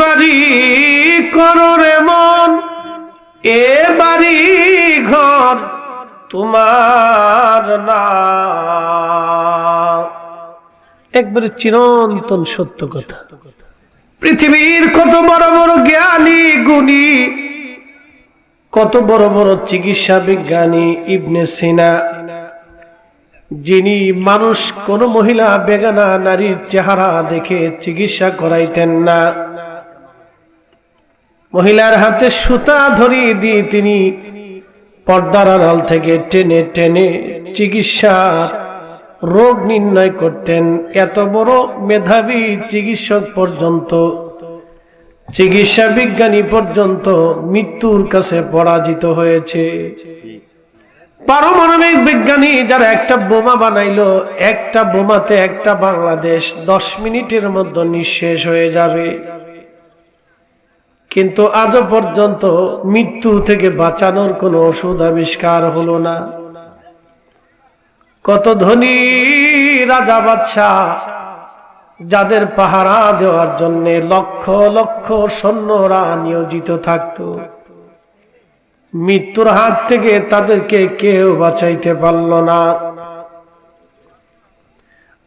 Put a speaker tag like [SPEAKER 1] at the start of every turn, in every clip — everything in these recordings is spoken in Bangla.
[SPEAKER 1] বাড়ি করো রে মন, এ বাড়ি ঘর তোমার না। একবারে চিরন্তন সত্য কথা। পৃথিবীর কত বড় বড় জ্ঞানী গুণী, কত বড় বড় চিকিৎসা বিজ্ঞানী, ইবনে সিনা, যিনি মানুষ কোন মহিলা বেগানা নারীর চেহারা দেখে চিকিৎসা করাইতেন না, মহিলার হাতে সুতা ধরিয়ে দিয়ে তিনি পর্দার আড়াল থেকে টেনে টেনে চিকিৎসা রোগ নির্ণয় করতেন। এত বড় মেধাবী চিকিৎসক পর্যন্ত, চিকিৎসা বিজ্ঞানী পর্যন্ত মৃত্যুর কাছে পরাজিত হয়েছে। পারমাণবিক বিজ্ঞানী যারা একটা বোমা বানাইলো, একটা বোমাতে একটা বাংলাদেশ 10 মিনিটের মধ্যে নিঃশেষ হয়ে যাবে, কিন্তু আজও পর্যন্ত মৃত্যু থেকে বাঁচানোর কোনো ওষুধ আবিষ্কার হলো না। কত ধনী রাজা বাদশাহ যাদের পাহারা দেওয়ার জন্য লক্ষ লক্ষ সৈন্যরা নিয়োজিত থাকতো, মৃত্যুর হাত থেকে তাদেরকে কেউ বাঁচাইতে পারল না।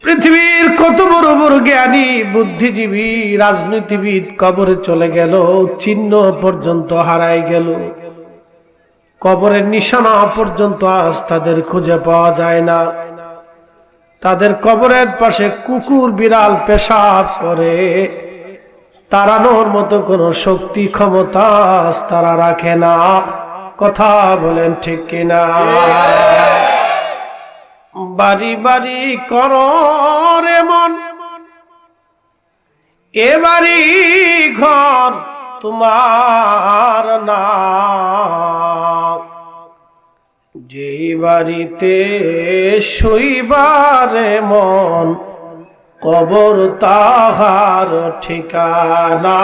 [SPEAKER 1] পৃথিবীর কত বড় বড় জ্ঞানী, বুদ্ধিজীবী, রাজনীতিবিদ কবরে চলে গেল, চিহ্ন পর্যন্ত হারাই গেল, কবরের নিশানা পর্যন্ত আজ তাদের খুঁজে পাওয়া যায় না। তাদের কবরের পাশে কুকুর বিড়াল পেশাব করে, তাড়ানোর মতো কোনো শক্তি ক্ষমতা তারা রাখে না। কথা বলেন ঠিক কিনা? বাড়ি বাড়ি করো রে মন, এ বাড়ি ঘর তোমার না। যে বাড়িতে শুইবারে মন, কবর তাহার ঠিকানা।